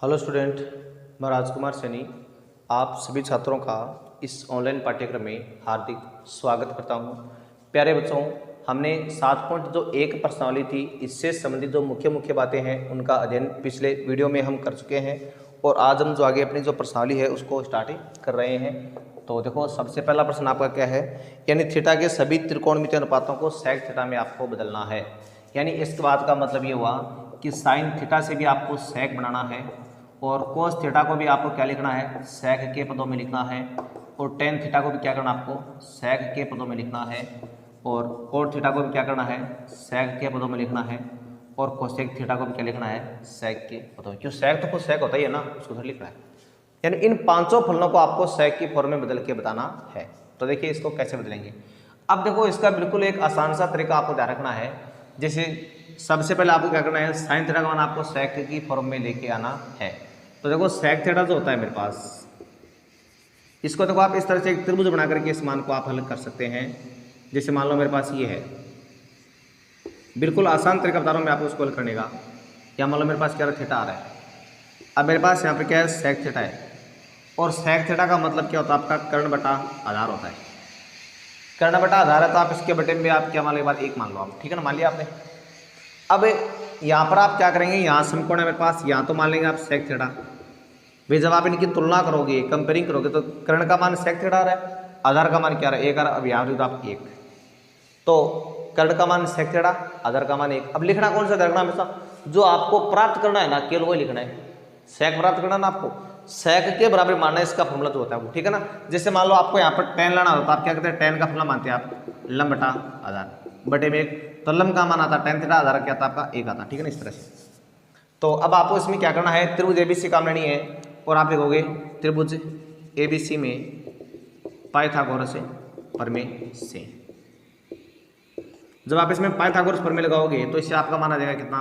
Hello student, मैं राजकुमार सैनी आप सभी छात्रों का इस ऑनलाइन पाठ्यक्रम में हार्दिक स्वागत करता हूं। प्यारे बच्चों, हमने 7.1 प्रश्नावली थी, इससे संबंधित जो मुख्य बातें हैं उनका अध्ययन पिछले वीडियो में हम कर चुके हैं और आज हम जो आगे अपनी जो प्रश्नावली है उसको स्टार्ट कर रहे हैं। तो देखो, सबसे पहला प्रश्न आपका क्या है, यानी थीटा के सभी त्रिकोणमितीय अनुपातों को सेक थीटा में आपको बदलना है। यानी इस बात का मतलब ये हुआ कि साइन थीटा से भी आपको सेक बनाना है और कोस थीटा को भी आपको क्या लिखना है, सेक के पदों में लिखना है, और टेन थीटा को भी क्या करना आपको, सेक के पदों में लिखना है, और कोट थीटा को भी क्या करना है, सेक के पदों में लिखना है, और कोसेक थीटा को भी क्या लिखना है, सेक के पदों में। क्यों, सेक तो खुद सेक होता ही है ना, उसको उधर लिखना है। यानी इन पांचों फलनों को आपको सेक की फॉर्म में बदल के बताना है। तो देखिए इसको कैसे बदलेंगे। अब देखो, इसका बिल्कुल एक आसान सा तरीका आपको ध्यान रखना है। जैसे सबसे पहले आपको क्या करना है, साइन थीटा का मान आपको सेक की फॉर्म में लेके आना है। तो देखो, सेक थीटा जो होता है मेरे पास, इसको देखो आप इस तरह से एक त्रिभुज बना करके इस मान को आप हल कर सकते हैं। जैसे मान लो मेरे पास ये है, बिल्कुल आसान तरीका बता रहा हूँ मैं आपको उसको हल करने का। या मान लो मेरे पास क्या थीटा आ रहा है, अब मेरे पास यहाँ पे क्या है, सेक थीटा है, और सेक थीटा का मतलब क्या होता है, आपका कर्ण बटा आधार होता है। कर्ण बटा आधार है तो आप इसके बटे में आप क्या मान लो, एक बार एक मान लो आप, ठीक है ना, मान लिया आपने। अब यहाँ पर आप क्या करेंगे, यहाँ समकोण है मेरे पास, यहाँ तो मान लेंगे आप सेक थीटा। भाई जब आप इनकी तुलना करोगे, कंपेयरिंग करोगे, तो कर्ण का मान सेक थीटा आ रहा है, आधार का मान क्या रहा है, एक आ रहा है। अब यहाँ तो आप एक, तो कर्ण का मान सेक थीटा, आधार का मान एक। अब लिखना कौन सा रखना, हमेशा जो आपको प्राप्त करना है ना, केवल वही लिखना है। सेक प्राप्त करना ना आपको, सेक के बराबर मानना है, इसका फॉर्मूला जो होता है वो, ठीक है ना। जैसे मान लो आपको यहाँ पर टेन लाना होता है, आप क्या कहते हैं, टेन का फॉर्मूला मानते हैं आप, लंब बटा आधार बटे में एक। तो लंब का मान आता टेन थीटा, आधार क्या था आपका एक आता, ठीक है ना, इस तरह से। तो अब आपको इसमें क्या करना है, त्रिभुज एबीसी काम लेनी है, और आप लिखोगे त्रिभुज एबीसी में पाइथागोरस प्रमेय से। जब आप इसमें पाइथागोरस प्रमेय लगाओगे तो इससे आपका मान आ जाएगा कितना,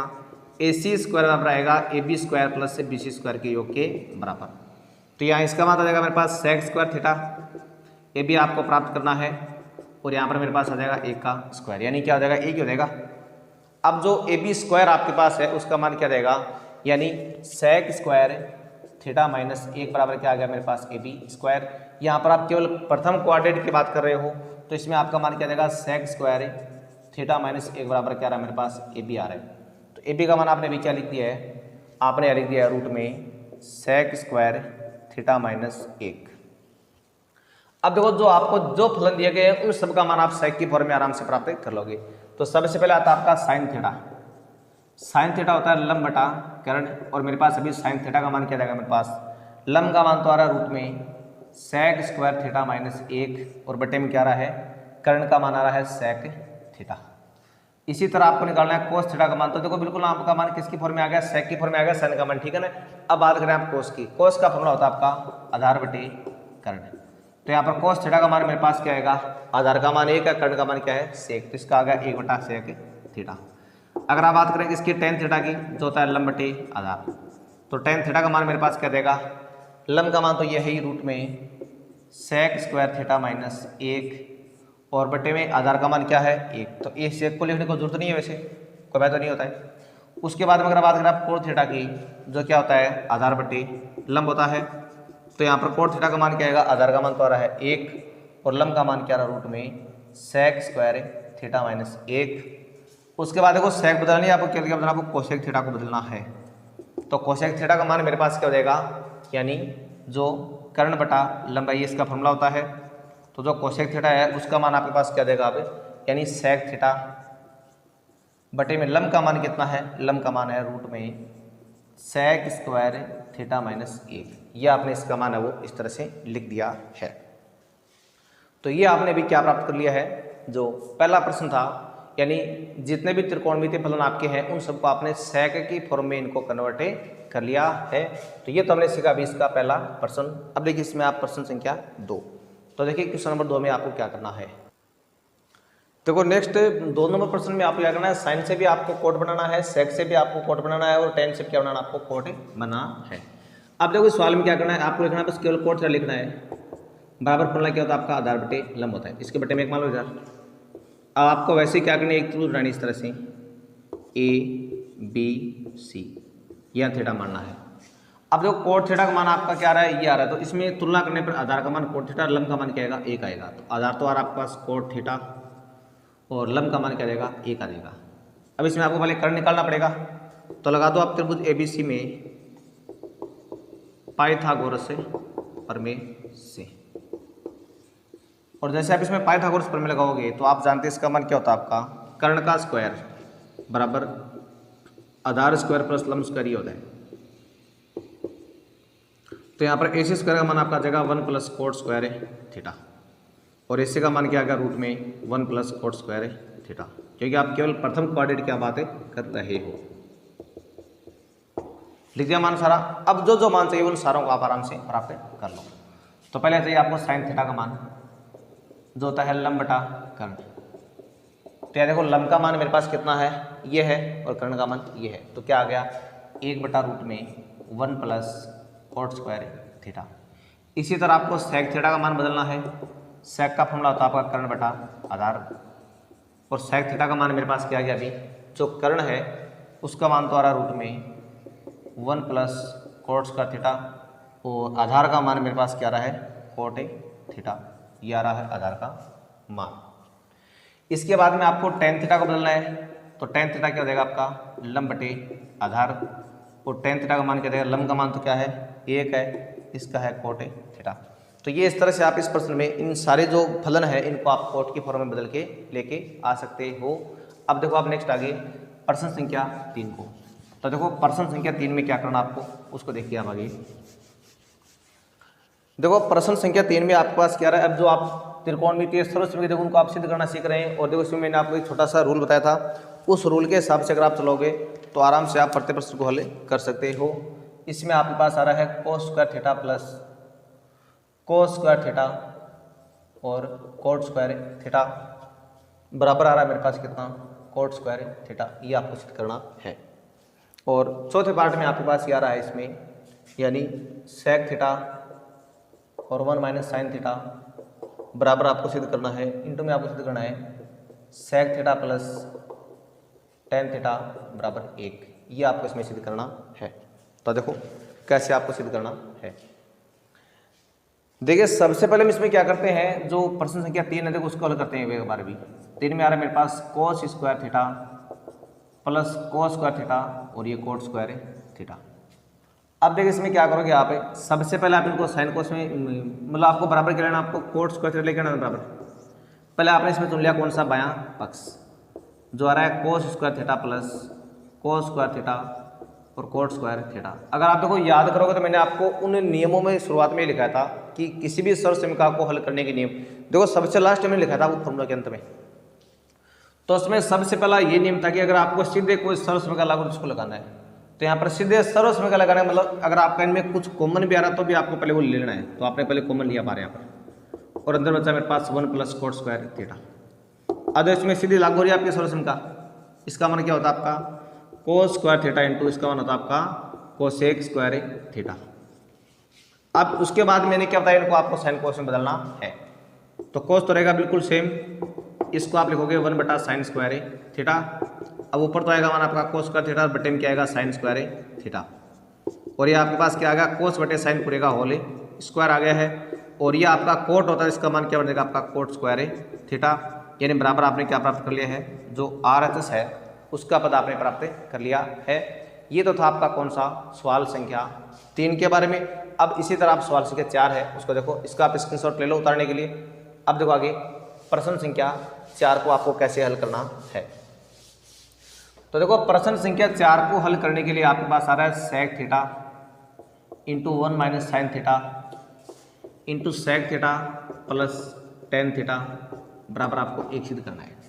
AC स्क्वायर बराबर आएगा AB square plus BC square के योग के बराबर। तो यहाँ इसका मान आ जाएगा मेरे पास सेक स्क्वायर थीटा, AB आपको प्राप्त करना है, और यहाँ पर मेरे पास आ जाएगा एक का स्क्वायर, यानी क्या हो जाएगा, एक ही हो जाएगा। अब जो AB स्क्वायर आपके पास है उसका मान क्या रहेगा, यानी सेक स्क्वायर थीटा माइनस एक बराबर क्या आ गया मेरे पास, AB स्क्वायर। यहाँ पर आप केवल प्रथम क्वाड्रेंट की बात कर रहे हो, तो इसमें आपका मान क्या देगा, सेक स्क्वायर थीटा माइनस एक बराबर क्या आ रहा है मेरे पास, AB आ रहा है। तो AB का मान आपने भी क्या लिख दिया है, आपने यहाँ लिख दिया है रूट में सेक स्क्वायर थीटा माइनस एक। अब देखो, जो आपको जो फलन दिए गए हैं उन सब का मान आप सेक की फॉर्म में आराम से प्राप्त कर लोगे। तो सबसे पहले आता है आपका साइन थीटा। साइन थीटा होता है लंब बटा कर्ण, और मेरे पास अभी साइन थीटा का मान क्या जाएगा मेरे पास, लंब का मान तो आ रहा है रूट में सेक स्क्वायर थीटा माइनस एक, और बटे में क्या आ रहा है, कर्ण का मान आ रहा है सेक थीटा। इसी तरह आपको निकालना है कोस थीटा का मान। तो देखो बिल्कुल आपका मान किसकी फॉर्म में आ गया, सेक की फॉर्म में आ गया, साइन का मान, ठीक है ना। अब बात करें आप कोस की, कोस का फॉर्मूला होता है आपका आधार बटे कर्ण। तो यहाँ पर कोस थीटा का मान मेरे पास क्या आएगा, आधार का मान एक है, कर्ण का मान क्या है, सेक, तो इसका आ गया एक बटा सेक थीटा। अगर आप बात करें इसकी टेन थीटा की, जो होता है लंब बटे आधार, तो टेन थीटा का मान मेरे पास क्या देगा, लंब का मान तो ये है ही रूट में सेक स्क्वायर थीटा माइनस एक, और बटे में आधार का मान क्या है, एक। तो ये सेक को लिखने को जरूरत नहीं है, वैसे कोई बात नहीं होता है। उसके बाद में अगर बात करें आप कोण थीटा की, जो क्या होता है आधार बटे लंब होता है, तो यहाँ पर कोण थीटा का मान क्या आएगा, आधार का मान तो आ रहा है एक, और लंब का मान क्या रहा रूट में सेक स्क्वायर थीटा माइनस एक। उसके बाद देखो सेक बदलना नहीं, आपको क्या बदलना, आपको कोसेक थीटा को बदलना है। तो कोसेक थीटा का मान मेरे पास क्या हो जाएगा, यानी जो कर्ण बटा लंब है, ये इसका फॉर्मूला होता है। तो जो कोसेक थीटा है उसका मान आपके पास क्या देगा अब, यानी सेक थीटा बटे में लंब का मान कितना है, लंब का मान है रूट में सेक स्क्वायर थीटा माइनस एक। ये आपने इसका मान है वो इस तरह से लिख दिया है। तो ये आपने भी क्या प्राप्त कर लिया है, जो पहला प्रश्न था, यानी जितने भी त्रिकोणमितीय फलन आपके हैं उन सबको आपने सेक की फॉर्म में इनको कन्वर्ट कर लिया है। तो ये तो हमने सीखा अभी इसका पहला प्रश्न। अब देखिए इसमें आप प्रश्न संख्या 2। तो देखिए क्वेश्चन नंबर 2 में आपको क्या करना है। देखो नेक्स्ट 2 नंबर प्रश्न में आपको क्या करना है, साइन से भी आपको कोट बनाना है, सेक से भी आपको कोट बनाना है, और टेन से क्या बनाना आपको कोट बनाना है। अब देखो सवाल में क्या करना है, आपको लिखना है बस केवल कोट लिखना है। बराबर फॉर्मूला क्या होता है आपका, आधार बटे लंब होता है, इसके बटे में एक मान लो इधर। अब आपको वैसे क्या करना है, एक त्रिभुज बनानी इस तरह से ABC, यह थीटा मानना है। अब देखो कोट थीटा का मान आपका क्या आ रहा है, ये आ रहा है, तो इसमें तुलना करने पर आधार का मान कोट थीटा, लंब का मान क्या आएगा, एक आएगा। तो आधार तो आ रहा है आपके पास कोट थीटा और लंब का मान क्या देगा, एक आ जाएगा। अब इसमें आपको पहले कर्ण निकालना पड़ेगा, तो लगा दो आप त्रिभुज ABC में पाइथागोरस प्रमेय से। और जैसे आप इसमें पाइथागोरस प्रमेय लगाओगे तो आप जानते हैं इसका मान क्या होता है, आपका कर्ण का स्क्वायर बराबर आधार स्क्वायर प्लस लंब स्क्वायर ही होता है। तो यहाँ पर AC स्क्वायर का मान आपका आ जाएगा 1 प्लस कोट स्क्वायर थीटा, और AC का मान क्या आएगा रूट में 1 प्लस कोट स्क्वायर थीटा, क्योंकि आप केवल प्रथम क्वाड्रेटिक क्या बातें कर रहे हो। लिख दिया मान सारा। अब जो जो मान चाहिए उन सारों को आप आराम से प्राप्त कर लो। तो पहले चाहिए आपको साइन थीटा का मान जो होता है लंब बटा कर्ण। तो यार देखो लंब का मान मेरे पास कितना है, ये है, और कर्ण का मान ये है, तो क्या आ गया 1 बटा रूट में 1 प्लस कोट स्क्वायर थीटा। इसी तरह आपको सेक थीटा का मान बदलना है। सेक का फॉर्मूला होता है आपका कर्ण बटा आधार, और सेक थीटा का मान मेरे पास क्या आ गया, अभी जो कर्ण है उसका मान तो आ रहा रूट में 1 प्लस कोट स्क्वायर थीटा, और आधार का मान मेरे पास क्या आ रहा है कोट थीटा, ये आ रहा है आधार का मान। इसके बाद में आपको टेन थीटा को बदलना है। तो टेन थीटा क्या हो जाएगा आपका लंब बटे आधार, और टेन थीटा का मान क्या देगा, लंब का मान तो क्या है 1 है, इसका है कोट थीटा। तो ये इस तरह से आप इस प्रश्न में इन सारे जो फलन है इनको आप कोट की फॉर्म में बदल के लेके आ सकते हो। अब देखो आप नेक्स्ट आगे प्रश्न संख्या 3 को। तो देखो प्रश्न संख्या 3 में क्या करना आपको, उसको देखिए आप आगे। देखो प्रश्न संख्या 3 में आपके पास क्या रहा है, अब जो आप त्रिकोणमितीय सर्वसममिति देखो उनको आप सिद्ध करना सीख रहे हैं। और देखो इसमें मैंने आपको एक छोटा सा रूल बताया था, उस रूल के हिसाब से अगर आप चलोगे तो आराम से आप प्रत्येक प्रश्न को हल कर सकते हो। इसमें आपके पास आ रहा है कोस square theta plus cos square theta और कोट स्क्वायर थीटा बराबर आ रहा है मेरे पास कितना, कोट स्क्वायर थीटा, ये आपको सिद्ध करना है। और चौथे पार्ट में आपके पास ये आ रहा है इसमें, यानी सेक थीटा और 1 माइनस साइन थीटा बराबर आपको सिद्ध करना है, इंटू में आपको सिद्ध करना है sec theta plus tan theta बराबर 1, ये आपको इसमें सिद्ध करना है। तो देखो कैसे आपको सिद्ध करना है। देखिए सबसे पहले हम इसमें क्या करते हैं, जो प्रश्न संख्या 3 है देखो उसको हल करते हैं एक बार भी। 3 में आ रहा है मेरे पास cos square theta plus cos square theta और ये कोट स्क्वायर थीटा। अब देखिए इसमें क्या करोगे आप, सबसे पहले आप इनको साइन कोस में मतलब आपको बराबर क्या लेना, आपको कोट स्क्वायर थीटा लेके आना बराबर। पहले आपने इसमें चुन लिया कौन सा, बायां पक्ष, जो आ रहा है कोस square theta plus cos square theta और कोट स्क्वायर थीटा। अगर आप देखो याद करोगे तो मैंने आपको उन नियमों में शुरुआत में लिखा था कि किसी भी सर्वसमीकरण को हल करने के नियम, देखो सबसे लास्ट में लिखा था वो फॉर्मूला के अंत में। तो उसमें सबसे पहला ये नियम था कि अगर आपको सीधे कोई सर्वसमीकरण लागू उसको लगाना है, तो यहाँ पर सीधे सर्वसमीकरण लगाना है, मतलब अगर आपका इनमें कुछ कॉमन भी आ रहा तो भी आपको पहले वो ले लेना है। तो आपने पहले कॉमन लिया बार यहाँ पर, और अंदर बचा मेरे पास 1 प्लस कोट स्क्वायर थीटा। अब इसमें सीधी लागू हो रही है आपके सर्वसमीकरण, इसका मान क्या होता है आपका कोस स्क्वायर थीटा इंटू इसका मान होता है आपका कोसेक स्क्वायर थीटा। अब उसके बाद मैंने क्या बताया, इनको आपको साइन कोस में बदलना है। तो कोस तो रहेगा बिल्कुल सेम, इसको आप लिखोगे 1 बटा साइन स्क्वायर थीटा। अब ऊपर तो आएगा मान आपका कोस स्क्वायर थीटा, बटे में क्या आएगा साइन स्क्वायर थीटा, और ये आपके पास क्या आ गया कोस बटे साइन पूरे का होल स्क्वायर आ गया है। और ये आपका कोट होता है, इसका मान क्या बनेगा आपका कोट स्क्वायर थीटा, यानी बराबर आपने क्या प्राप्त कर लिया है, जो RHS है उसका पद आपने प्राप्त कर लिया है। ये तो था आपका कौन सा सवाल संख्या 3 के बारे में। अब इसी तरह आप सवाल संख्या 4 है उसको देखो, इसका आप स्क्रीनशॉट ले लो उतारने के लिए। अब देखो आगे प्रश्न संख्या 4 को आपको कैसे हल करना है। तो देखो प्रश्न संख्या 4 को हल करने के लिए आपके पास आ रहा है sec theta into 1 minus sine theta into sec theta plus tan theta बराबर आपको 1 सिद्ध करना है।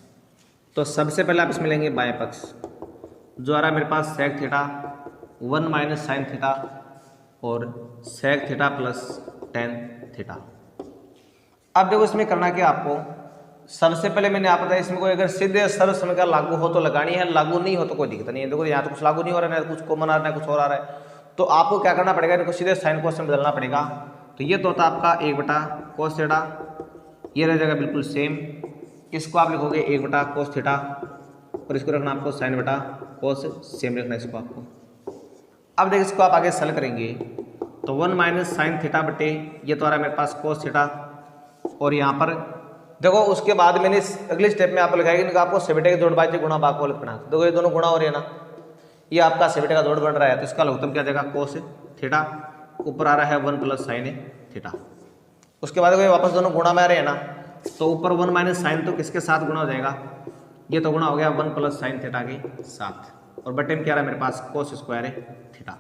तो सबसे पहले आप इसमें लेंगे बाएं पक्ष, जो आ रहा है मेरे पास sec theta 1 minus sine theta और sec theta plus tan theta. अब देखो इसमें करना क्या आपको, सबसे पहले मैंने आप बताया इसमें कोई अगर सीधे सर्वसमीकरण लागू हो तो लगानी है, लागू नहीं हो तो कोई दिक्कत नहीं है। देखो यहाँ तो कुछ लागू नहीं हो रहा है, कुछ कॉमन आ रहा है, कुछ और आ रहा है, तो आपको क्या करना पड़ेगा, इनको सीधे साइन कोस में बदलना पड़ेगा। तो ये तो होता आपका 1 बटा कोस थीटा, ये रह जाएगा बिल्कुल सेम, इसको आप लिखोगे 1 बटा कोस थीटा और इसको रखना आपको साइन बटा कोस, सेम रखना इसको आपको। अब देखिए इसको आप आगे सल करेंगे तो 1 माइनस साइन थीटा बटे ये तो आ रहा है मेरे पास कोस थीटा, और यहाँ पर देखो उसके बाद मैंने अगले स्टेप में आपको लिखाया कि आपको सेवेटे के जोड़ बाजे गुणा बाकोल बना, देखो ये दोनों गुणा हो रहे हैं ना, ये आपका सेवेटे का जोड़ बन रहा है, तो इसका लघुत्तम क्या जाएगा कोस थीटा, ऊपर आ रहा है 1 प्लस साइन थीटा। उसके बाद ये वापस दोनों गुणा में आ रहे हैं ना, तो ऊपर 1 माइनस साइन तो किसके साथ गुणा हो जाएगा, ये तो गुणा हो गया 1 प्लस साइन थीटा के साथ, और बटे में क्या रहा है मेरे पास कोस स्क्वायर थीटा।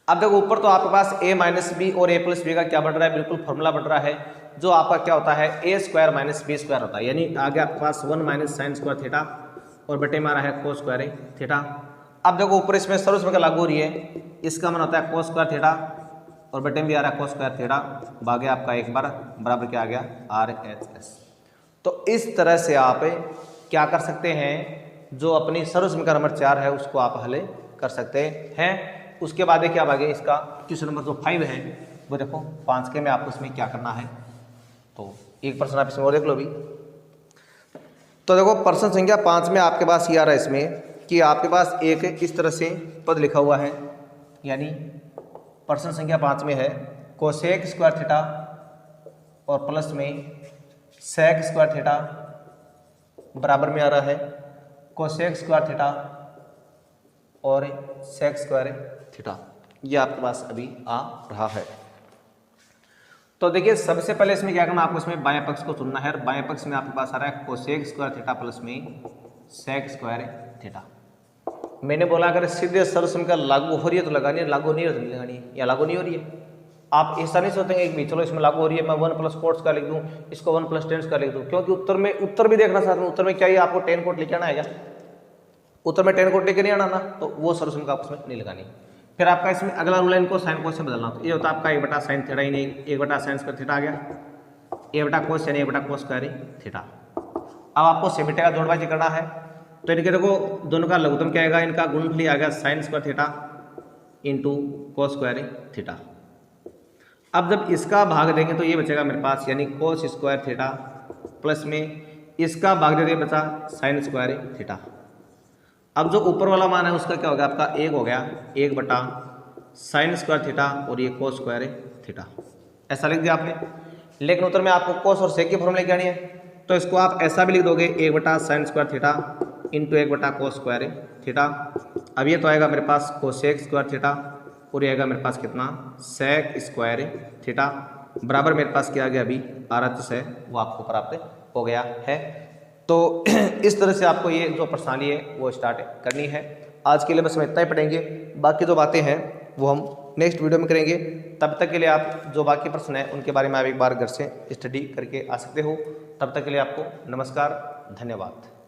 अब देखो ऊपर तो आपके पास a माइनस बी और a प्लस बी का क्या बन रहा है, बिल्कुल फॉर्मूला बन रहा है जो आपका क्या होता है a square minus B square होता है, यानी आगे आपके पास 1 माइनस साइन स्क्वायर थीटा और बटे में आ रहा है कोस स्क्वायर थीटा। अब देखो ऊपर इसमें सर्वस्व का लागू हो रही है, इसका मन होता है कोस स्क्वायर थीटा और बटे में भी आ रहा है कोस स्क्वायर थीटा, भागे आपका एक बार बराबर क्या आ गया RHS। तो इस तरह से आप क्या कर सकते हैं, जो अपनी सर्वस्व का नंबर 4 है उसको आप हल कर सकते हैं। उसके बाद क्या भागे इसका क्वेश्चन नंबर जो 5 है वो देखो 5 के में आपको इसमें क्या करना है, तो एक प्रश्न आप इसमें और देख लो भी। तो देखो प्रश्न संख्या 5 में आपके पास ये आ रहा है इसमें कि आपके पास एक इस तरह से पद लिखा हुआ है, यानी प्रश्न संख्या 5 में है कोसेक स्क्वायर थीटा और प्लस में सेक स्क्वायर थीटा बराबर में आ रहा है कोसेक स्क्वायर थीटा और सेक स्क्वायर थीटा, ये आपके पास अभी आ रहा है। तो देखिए सबसे पहले इसमें क्या करना, आपको इसमें बाएं पक्ष को चुनना है, और बाएं पक्ष में आपके पास आ रहा है कोसेक स्क्वायर थीटा प्लस में सेक स्क्वायर थीटा। मैंने बोला अगर सीधे सर्वसम का लागू हो रही है तो लगानी है, लागू नहीं हो रही है लगानी है, या लागू नहीं हो रही है। आप ऐसा नहीं सोचेंगे कि चलो इसमें लागू हो रही है मैं 1 प्लस कोट्स का लिख दूँ, इसको 1 प्लस टेंस का लिख दूँ, क्योंकि उत्तर भी देखना साथ में, उत्तर में क्या है आपको 10 कोट लेके आना है क्या, उत्तर में 10 कोट लेके नहीं आना ना, तो वो सर्वसम का आपस में नहीं लगानी। फिर आपका इसमें अगला रूल है इनको साइन कोस से बदलना, तो ये होता है आपका 1 बटा साइन थीटा, ही नहीं 1 बटा साइन स्क्वायर थीटा आ गया, 1 बटा कोस यानी 1 बटा कोस स्क्वायर थीटा। अब आपको सेवेटे का जोड़बाजी करना है, तो इनके देखो दोनों का लघुत्तम क्या आएगा, इनका गुणनफल आ गया sign square theta into cos square theta. अब जब इसका भाग देंगे तो ये बचेगा मेरे पास, यानी कोस स्क्वायर थीटा प्लस में इसका भाग दे दिया बचा साइन स्क्वायर थीटा। अब जो ऊपर वाला मान है उसका क्या हो गया आपका 1 हो गया 1 बटा साइन स्क्वायर थीटा और ये कोस स्क्वायर थीटा, ऐसा लिख दिया आपने। लेकिन उत्तर में आपको कोस और सेक की फॉर्मूला लेके आनी है, तो इसको आप ऐसा भी लिख दोगे 1 बटा साइन स्क्वायर थीटा इंटू 1 बटा कोस स्क्वायर थीटा। अब ये तो आएगा मेरे पास कोसेक स्क्वायर थीटा और ये आएगा मेरे पास कितना सेक स्क्वायर थीटा, बराबर मेरे पास क्या आ गया अभी RHS है वो आपको प्राप्त हो गया है। तो इस तरह से आपको ये जो प्रणाली है वो स्टार्ट करनी है। आज के लिए बस हम इतना ही पढ़ेंगे, बाकी जो बातें हैं वो हम नेक्स्ट वीडियो में करेंगे। तब तक के लिए आप जो बाकी प्रश्न हैं उनके बारे में आप एक बार घर से स्टडी करके आ सकते हो। तब तक के लिए आपको नमस्कार, धन्यवाद।